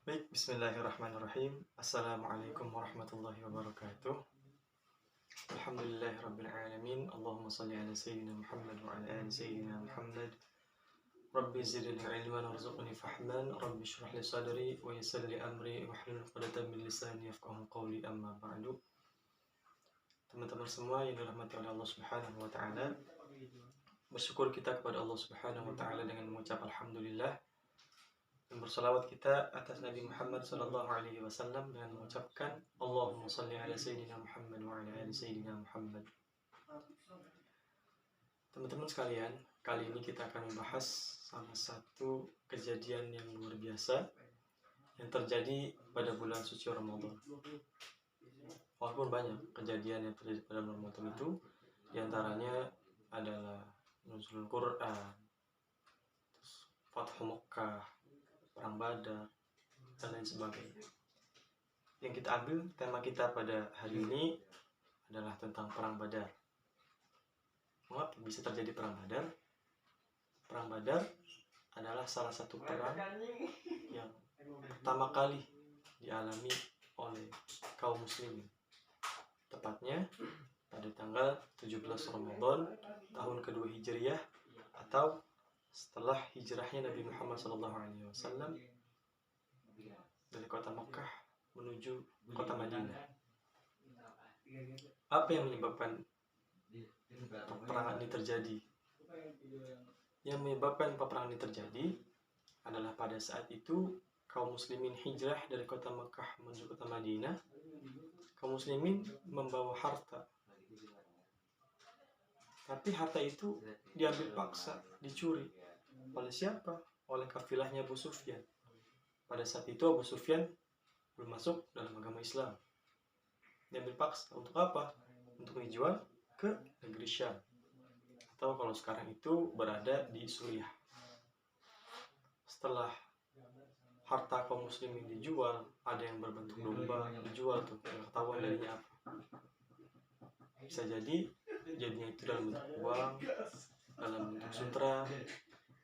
Baik, bismillahirrahmanirrahim. Assalamualaikum warahmatullahi wabarakatuh. Alhamdulillahirrabbilalamin. Allahumma salli ala Sayyidina Muhammad wa ala ali Sayyidina Muhammad. Rabbi zidni ilman warzuqni fahman. Rabbi shrah li sadri wa yassir li amri wahlul 'uqdatam min lisani yafqahu qawli, amma ba'du. Teman-teman semua yang dirahmati oleh Allah Subhanahu wa taala, bersyukur kita kepada Allah Subhanahu wa taala dengan mengucap alhamdulillah, dan bersalawat kita atas Nabi Muhammad sallallahu alaihi wasallam dengan mengucapkan Allahumma salli ala Sayyidina Muhammad wa ala ali Sayyidina Muhammad. Teman-teman sekalian, kali ini kita akan membahas salah satu kejadian yang luar biasa yang terjadi pada bulan suci Ramadan. Walaupun banyak kejadian yang terjadi pada bulan Ramadan itu, diantaranya adalah nuzulul Quran, Fathu Makkah, Perang Badar, dan lain sebagainya. Yang kita ambil tema kita pada hari ini adalah tentang Perang Badar. Mengapa bisa terjadi Perang Badar? Perang Badar adalah salah satu perang yang pertama kali dialami oleh kaum muslimin. Tepatnya pada tanggal 17 Ramadan tahun kedua Hijriyah, atau setelah hijrahnya Nabi Muhammad SAW dari kota Makkah menuju kota Madinah. Apa yang menyebabkan peperangan ini terjadi? Yang menyebabkan peperangan ini terjadi adalah pada saat itu kaum muslimin hijrah dari kota Makkah menuju kota Madinah. Kaum muslimin membawa harta, tapi harta itu diambil paksa, dicuri. Oleh siapa? Oleh kafilahnya Abu Sufyan. Pada saat itu Abu Sufyan belum masuk dalam agama Islam. Diambil paksa. Untuk apa? Untuk dijual ke negeri Syam, atau kalau sekarang itu berada di Suriah. Setelah harta kaum muslimin dijual, ada yang berbentuk domba dijual tuh, nggak ketahuan darinya apa. Bisa jadi jadinya itu dalam bentuk uang, dalam bentuk sutra,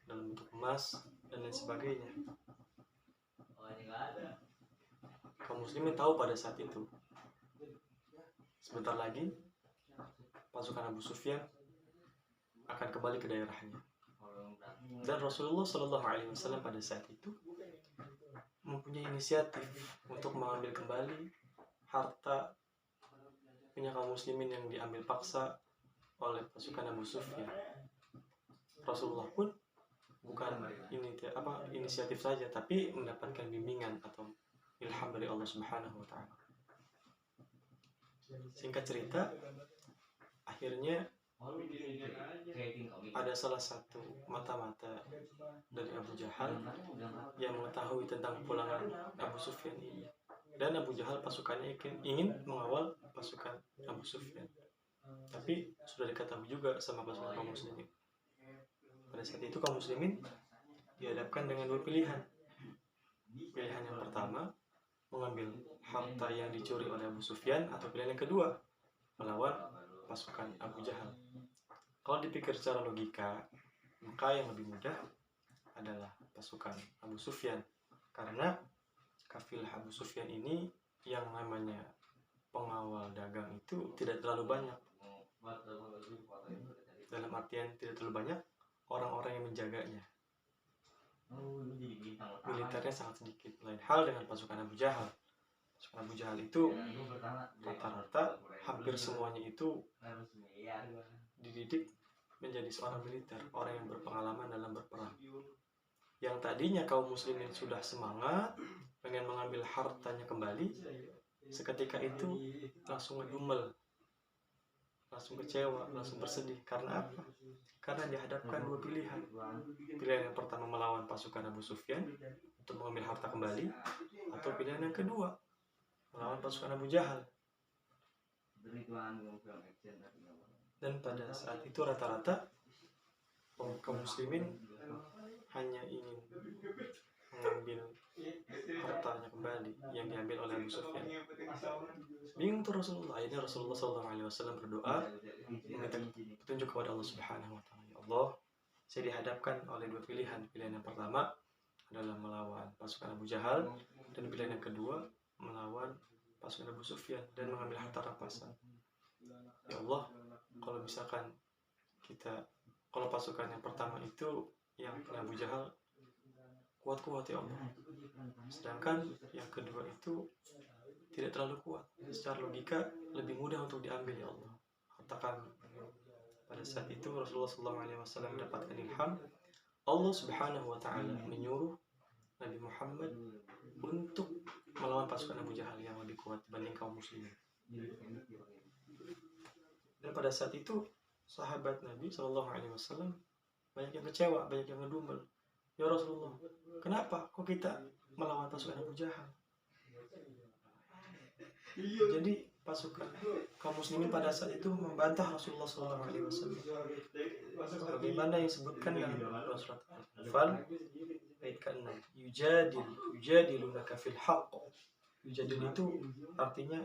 dalam bentuk emas, dan lain sebagainya. Kaum muslimin tahu pada saat itu sebentar lagi pasukan Abu Sufyan akan kembali ke daerahnya. Dan Rasulullah SAW pada saat itu mempunyai inisiatif untuk mengambil kembali harta punya kaum muslimin yang diambil paksa oleh pasukan Abu Sufyan. Rasulullah pun bukan inisiatif saja, tapi mendapatkan bimbingan atau ilham dari Allah Subhanahu wa taala. Singkat cerita, akhirnya ada salah satu mata-mata dari Abu Jahal yang mengetahui tentang pulangan Abu Sufyan ini. Dan Abu Jahal pasukannya ingin mengawal pasukan Abu Sufyan, tapi sudah diketahui juga sama pasukan kaum muslimin. Pada saat itu kaum muslimin dihadapkan dengan dua pilihan. Pilihan yang pertama, mengambil harta yang dicuri oleh Abu Sufyan, atau pilihan yang kedua, melawan pasukan Abu Jahal. Kalau dipikir secara logika, maka yang lebih mudah adalah pasukan Abu Sufyan, karena kafilah Abu Sufyan ini yang namanya pengawal dagang itu tidak terlalu banyak. Dalam artian tidak terlalu banyak orang-orang yang menjaganya. Militernya sangat sedikit. Lain hal dengan pasukan Abu Jahal. Pasukan Abu Jahal itu rata-rata hampir semuanya itu dididik menjadi seorang militer, orang yang berpengalaman dalam berperang. Yang tadinya kaum muslimin sudah semangat pengen mengambil hartanya kembali, seketika itu langsung ngedumel, langsung kecewa, langsung bersedih. Karena apa? Karena dihadapkan dua pilihan. Pilihan yang pertama melawan pasukan Abu Sufyan untuk mengambil harta kembali, atau pilihan yang kedua melawan pasukan Abu Jahal. Dan pada saat itu rata-rata kaum muslimin hanya ingin mengambil hartanya kembali yang diambil oleh Abu Sufyan. Bingung tuh Rasulullah. Akhirnya Rasulullah SAW berdoa meminta petunjuk kepada Allah Subhanahu wa taala. Ya Allah, saya dihadapkan oleh dua pilihan. Pilihan yang pertama adalah melawan pasukan Abu Jahal, dan pilihan yang kedua melawan pasukan Abu Sufyan dan mengambil harta rampasan. Ya Allah, kalau misalkan kalau pasukan yang pertama itu yang punya Abu Jahal kuat-kuat ya Allah, sedangkan yang kedua itu tidak terlalu kuat, secara logika lebih mudah untuk diambil ya Allah harta kami. Pada saat itu Rasulullah SAW mendapatkan ilham. Allah Subhanahu wa Ta'ala menyuruh Nabi Muhammad untuk melawan pasukan Abu Jahal yang lebih kuat dibanding kaum muslimin. Dan pada saat itu sahabat Nabi SAW banyak yang kecewa, banyak yang ngedumel. Ya Rasulullah, kenapa kok kita melawan pasukan Abu Jahal? Jadi pasukan kaum muslimin pada saat itu membantah Rasulullah SAW. Bagaimana yang disebutkan dalam surat Al-Anfal ayat ke-6, yujadilunaka fil haqq. Yujadil itu artinya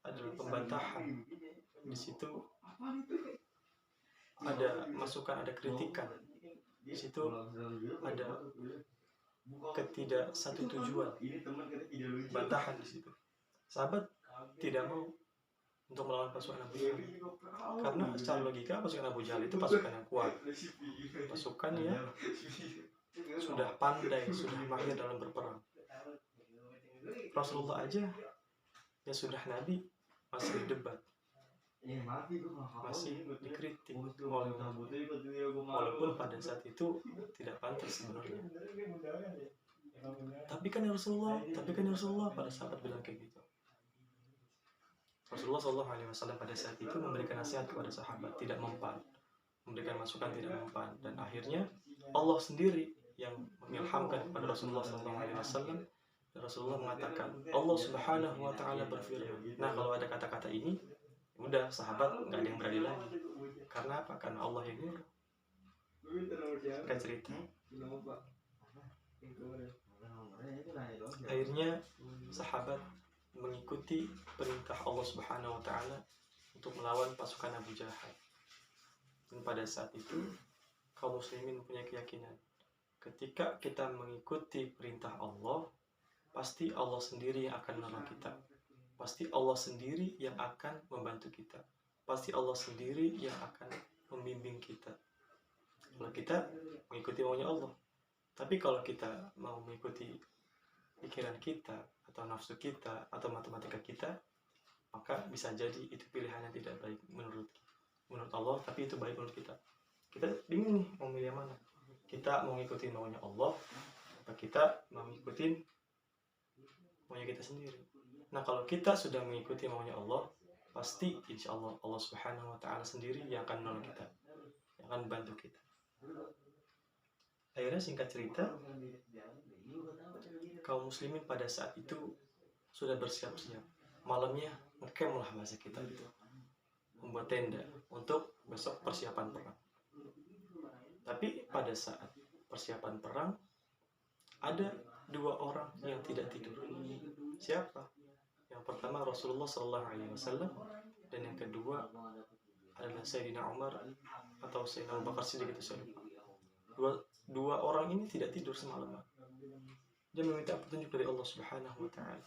adalah pembantahan. Di situ ada masukan, ada kritikan. Di situ ada ketidak satu tujuan, bantahan di situ. Sahabat tidak mau untuk melawan pasukan Abu Jahal karena secara logika pasukan Abu Jahal itu pasukan yang kuat, pasukan yang sudah pandai, sudah mahir dalam berperang. Rasulullah aja yang sudah Nabi masih didebat, masih dikritik oleh walaupun pada saat itu tidak pantas sebenarnya. Tapi kan ya Rasulullah, pada sahabat bilang kayak gitu. Rasulullah SAW pada saat itu memberikan nasihat kepada sahabat, tidak mempan, memberikan masukan tidak mempan, dan akhirnya Allah sendiri yang mengilhamkan kepada Rasulullah SAW. Dan Rasulullah mengatakan, Allah Subhanahu wa Ta'ala berfirman. Nah, kalau ada kata-kata ini, udah sahabat nggak ada yang berani lagi. Karena apa? Karena Allah yang nyuruh. Kita cerita. Akhirnya sahabat mengikuti perintah Allah Subhanahu wa Ta'ala untuk melawan pasukan Abu Jahal. Dan pada saat itu kaum muslimin punya keyakinan, ketika kita mengikuti perintah Allah, pasti Allah sendiri yang akan menolong kita, pasti Allah sendiri yang akan membantu kita, pasti Allah sendiri yang akan membimbing kita kalau kita mengikuti maunya Allah. Tapi kalau kita mau mengikuti pikiran kita atau nafsu kita atau matematika kita, maka bisa jadi itu pilihan yang tidak baik menurut Allah, tapi itu baik menurut kita. Kita bingung nih mau milih yang mana. Kita mau ngikutin maunya Allah atau kita mau ngikutin maunya kita sendiri. Nah, kalau kita sudah mengikuti maunya Allah, pasti insya Allah Allah Subhanahu wa Ta'ala sendiri yang akan menolong kita, yang akan membantu kita. Akhirnya singkat cerita, kaum muslimin pada saat itu sudah bersiap-siap. Malamnya ngecamp lah bahasa kita itu, membuat tenda untuk besok persiapan perang. Tapi pada saat persiapan perang ada dua orang yang tidak tidur. Siapa? Yang pertama Rasulullah SAW, dan yang kedua adalah Sayyidina Umar atau Sayyidina Abu Bakar Siddiq itu saya lupa. Dua orang ini tidak tidur semalaman. Dia meminta petunjuk dari Allah Subhanahu wa Ta'ala.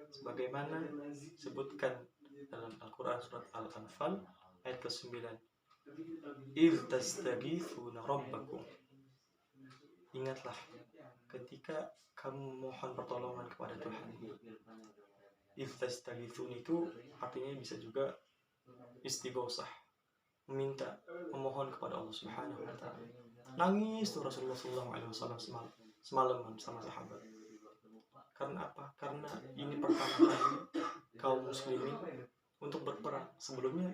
Sebagaimana disebutkan dalam Al-Quran surat Al-Anfal ayat ke-9. Idh tastaghithuna rabbakum. Ingatlah ketika kamu mohon pertolongan kepada Tuhan. Idh tastaghithun itu artinya bisa juga istighosah, meminta, memohon kepada Allah Subhanahu wa Ta'ala. Nangis tuh Rasulullah SAW semalaman sama sahabat. Karena apa? Karena ini pertama kali kaum muslimin untuk berperang. Sebelumnya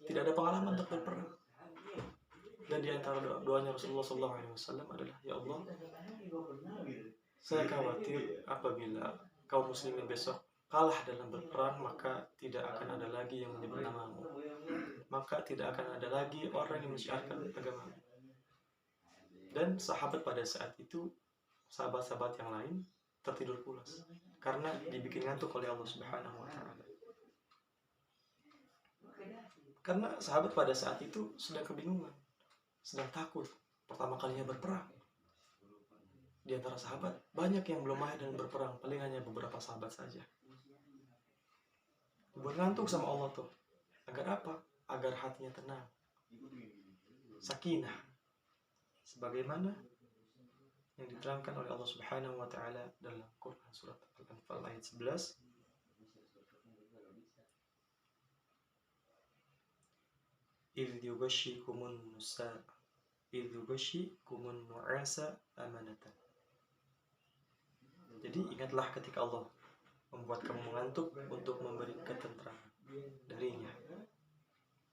tidak ada pengalaman untuk berperang. Dan di antara doanya Rasulullah SAW adalah, ya Allah, saya khawatir apabila kaum muslimin besok kalah dalam berperang, maka tidak akan ada lagi yang menyebut namamu, maka tidak akan ada lagi orang yang mensyiarkan agamamu. Dan sahabat pada saat itu, sahabat-sahabat yang lain tertidur pulas karena dibikin ngantuk oleh Allah Subhanahu wa Ta'ala. Karena sahabat pada saat itu sedang kebingungan, sedang takut, pertama kalinya berperang. antara sahabat banyak yang belum mahir dan berperang, paling hanya beberapa sahabat saja. Buat ngantuk sama Allah tuh. Agar apa? Agar hatinya tenang, sakinah, sebagaimana yang diterangkan oleh Allah Subhanahu wa taala dalam Quran surat Al-Anfal ayat 11. Idh yughashshikumun nu'asa amanatan. Jadi ingatlah ketika Allah membuat kamu mengantuk untuk memberi ketentraman darinya.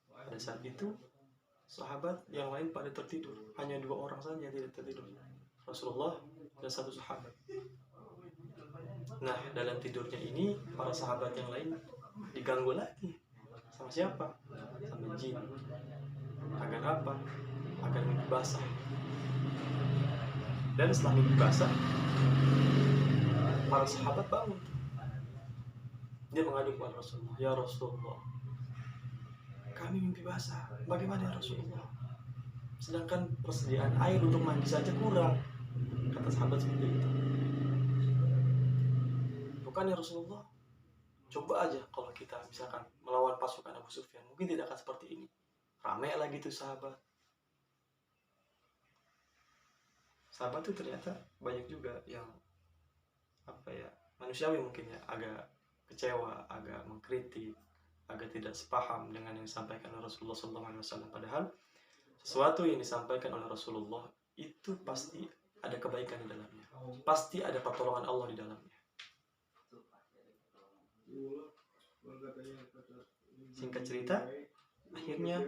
Pada saat itu sahabat yang lain pada tertidur, hanya 2 orang saja yang tidak tertidur, Rasulullah dan 1 sahabat. Nah, dalam tidurnya ini para sahabat yang lain diganggu lagi. Sama siapa? Sama jin. Agar apa? Agar mimpi basah. Dan setelah mimpi basah, para sahabat bangun. Dia mengadu kepada Rasulullah, ya Rasulullah, kami mimpi basah. Bagaimana ya Rasulullah? Sedangkan persediaan air untuk mandi saja kurang. Kata sahabat seperti itu. Bukan ya Rasulullah, coba aja kalau kita misalkan melawan pasukan Abu Sufyan, mungkin tidak akan seperti ini. Ramai lagi tuh sahabat. Sahabat tuh ternyata banyak juga yang manusiawi mungkin ya, agak kecewa, agak mengkritik, agak tidak sepaham dengan yang disampaikan oleh Rasulullah SAW. Padahal sesuatu yang disampaikan oleh Rasulullah itu pasti ada kebaikan di dalamnya, pasti ada pertolongan Allah di dalamnya. Singkat cerita, akhirnya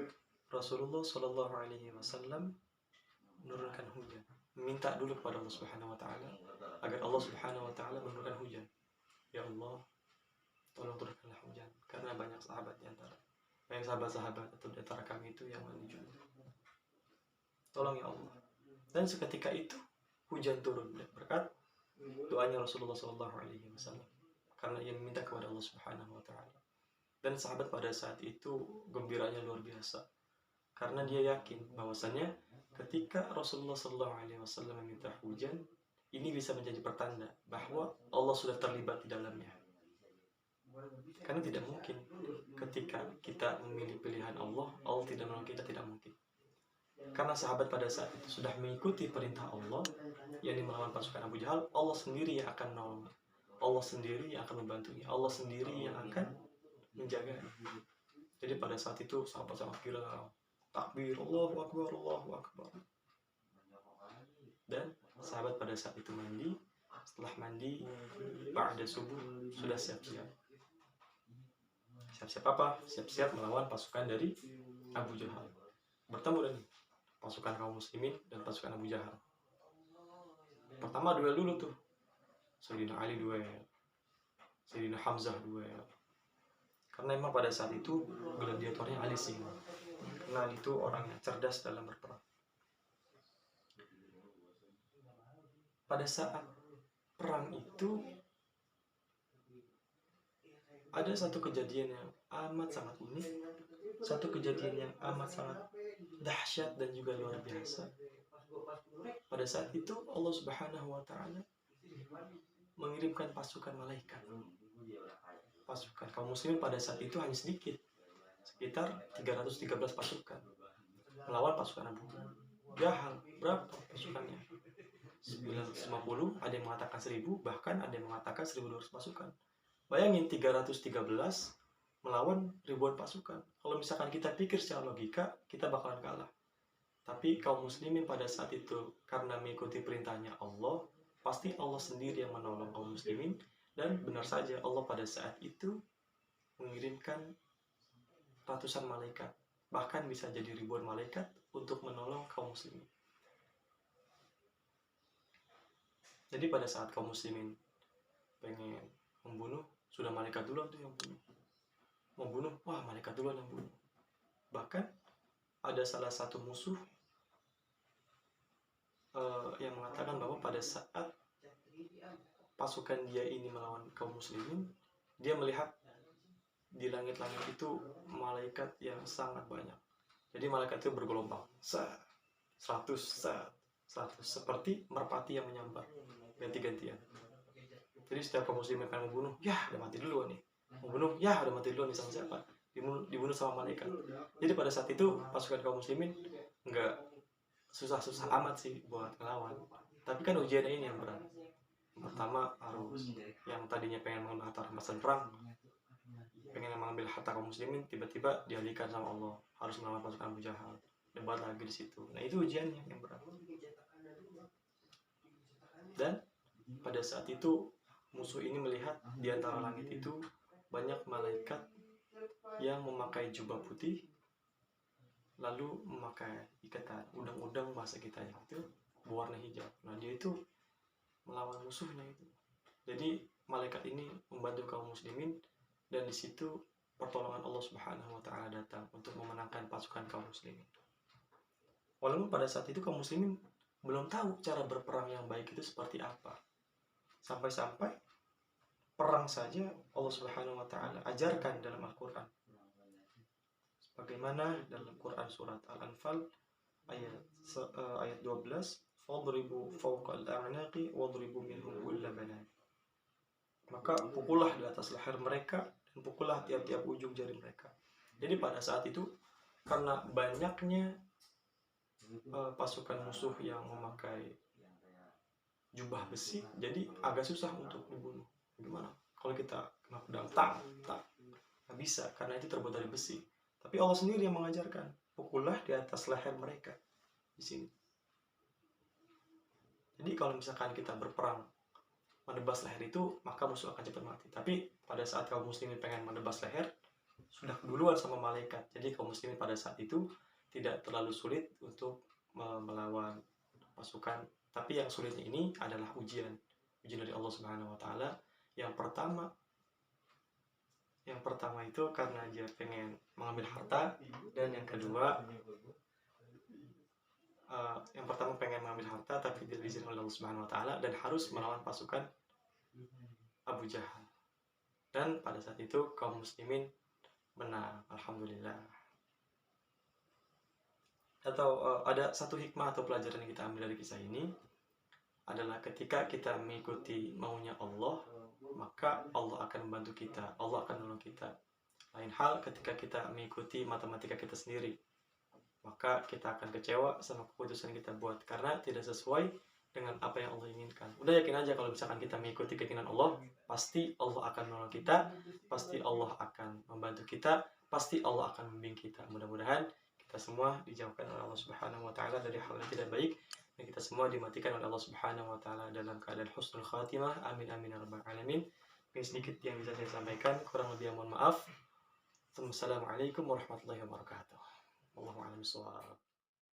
Rasulullah SAW menurunkan hujan, meminta dulu kepada Allah Subhanahu Wa Taala agar Allah Subhanahu Wa Taala menurunkan hujan. Ya Allah, tolong turunkanlah hujan, karena banyak sahabat sahabat-sahabat atau di antara kami itu yang mandi junub. Tolong ya Allah. Dan seketika itu hujan turun berkat doanya Rasulullah SAW, karena ia meminta kepada Allah Subhanahu Wa Taala. Dan sahabat pada saat itu gembiranya luar biasa, karena dia yakin bahwasanya ketika Rasulullah SAW meminta hujan, ini bisa menjadi pertanda bahwa Allah sudah terlibat di dalamnya. Karena tidak mungkin ketika kita memilih pilihan Allah, Allah tidak menolong kita, tidak mungkin. Karena sahabat pada saat itu sudah mengikuti perintah Allah, yakni melawan pasukan Abu Jahal, Allah sendiri yang akan menolongnya, Allah sendiri yang akan membantunya, Allah sendiri yang akan menjaga. Jadi pada saat itu sahabat sangat kira takbir, Allahu Akbar, Allahu Akbar. Dan sahabat pada saat itu mandi. Setelah mandi, ba'da subuh sudah siap-siap. Siap-siap apa? Siap-siap melawan pasukan dari Abu Jahal. Bertemu dengan pasukan kaum muslimin dan pasukan Abu Jahal. Pertama duel dulu tuh. Sayyidina Ali duel, Sayyidina Hamzah duel. Karena memang pada saat itu gladiatornya Ali Singh. Karena Ali itu orang yang cerdas dalam berperang. Pada saat perang itu ada satu kejadian yang amat sangat unik, satu kejadian yang amat sangat dahsyat dan juga luar biasa. Pada saat itu Allah Subhanahu Wa Taala mengirimkan pasukan malaikat. Pasukan kaum muslimin pada saat itu hanya sedikit, sekitar 313 pasukan melawan pasukan Abu Jahal. Berapa pasukannya? 950, ada yang mengatakan 1000, bahkan ada yang mengatakan 1200 pasukan. Bayangin 313 melawan ribuan pasukan. Kalau misalkan kita pikir secara logika, kita bakalan kalah. Tapi kaum muslimin pada saat itu karena mengikuti perintahnya Allah, pasti Allah sendiri yang menolong kaum muslimin. Dan benar saja Allah pada saat itu mengirimkan ratusan malaikat, bahkan bisa jadi ribuan malaikat untuk menolong kaum muslimin. Jadi pada saat kaum muslimin pengen membunuh, sudah malaikat duluan tuh yang membunuh. Wah, malaikat duluan yang bunuh. Bahkan ada salah satu musuh yang mengatakan bahwa pada saat pasukan dia ini melawan kaum muslimin, dia melihat di langit-langit itu malaikat yang sangat banyak. Jadi malaikat itu bergelombang, 100, 100 seperti merpati yang menyambar ganti-gantian. Jadi setiap kaum muslimin akan membunuh, ya udah mati dulu nih. Membunuh, ya udah mati dulu nih sama siapa? Dibunuh sama malaikat. Jadi pada saat itu pasukan kaum muslimin nggak susah-susah amat sih buat ngelawan. Tapi kan ujiannya ini yang berat. Pertama harus yang tadinya pengen mengambil harta rampasan perang, pengen mengambil harta kaum muslimin, tiba-tiba dialihkan sama Allah harus melawan pasukan Abu Jahal. Debat lagi di situ. Nah itu ujiannya yang berat. Dan pada saat itu musuh ini melihat di antara langit itu banyak malaikat yang memakai jubah putih lalu memakai ikatan udang-udang bahasa kita itu berwarna hijau. Nah dia itu melawan musuhnya itu. Jadi malaikat ini membantu kaum muslimin dan di situ pertolongan Allah Subhanahu wa taala datang untuk memenangkan pasukan kaum muslimin. Walaupun pada saat itu kaum muslimin belum tahu cara berperang yang baik itu seperti apa. Sampai-sampai perang saja Allah Subhanahu wa taala ajarkan dalam Al-Qur'an. Bagaimana dalam Quran surat Al-Anfal ayat 12, fadribu fawqa al-a'naqi wadribu minhum kulla banan. Maka pukullah di atas leher mereka dan pukullah tiap-tiap ujung jari mereka. Jadi pada saat itu karena banyaknya pasukan musuh yang memakai jubah besi, jadi agak susah untuk dibunuh. Gimana? Kalau kita kena pedang, nggak bisa karena itu terbuat dari besi. Tapi Allah sendiri yang mengajarkan, pukullah di atas leher mereka di sini. Jadi kalau misalkan kita berperang menebas leher itu, maka musuh akan cepat mati. Tapi pada saat kaum muslimin pengen menebas leher, sudah keduluan sama malaikat. Jadi kaum muslimin pada saat itu tidak terlalu sulit untuk melawan pasukan. Tapi yang sulitnya ini adalah ujian dari Allah Subhanahu wa taala. Yang pertama itu karena dia pengen mengambil harta, dan yang kedua yang pertama pengen mengambil harta tapi tidak diizinkan oleh Allah Subhanahu wa taala dan harus melawan pasukan Abu Jahal. Dan pada saat itu kaum muslimin menang, alhamdulillah. Atau ada satu hikmah atau pelajaran yang kita ambil dari kisah ini adalah ketika kita mengikuti maunya Allah, maka Allah akan membantu kita, Allah akan menolong kita. Lain hal ketika kita mengikuti matematika kita sendiri, maka kita akan kecewa sama keputusan yang kita buat karena tidak sesuai dengan apa yang Allah inginkan. Udah yakin aja kalau misalkan kita mengikuti keinginan Allah, pasti Allah akan menolong kita, pasti Allah akan membantu kita, pasti Allah akan membimbing kita. Mudah-mudahan kita semua dijauhkan oleh Allah Subhanahu wa taala dari hal yang tidak baik, dan kita semua dimatikan oleh Allah Subhanahu wa taala dalam keadaan husnul khatimah. Amin amin ya rabbal alamin. Ini sedikit yang bisa saya sampaikan, kurang lebih mohon maaf. Wassalamualaikum warahmatullahi wabarakatuh. Wallahu a'lam bishawab.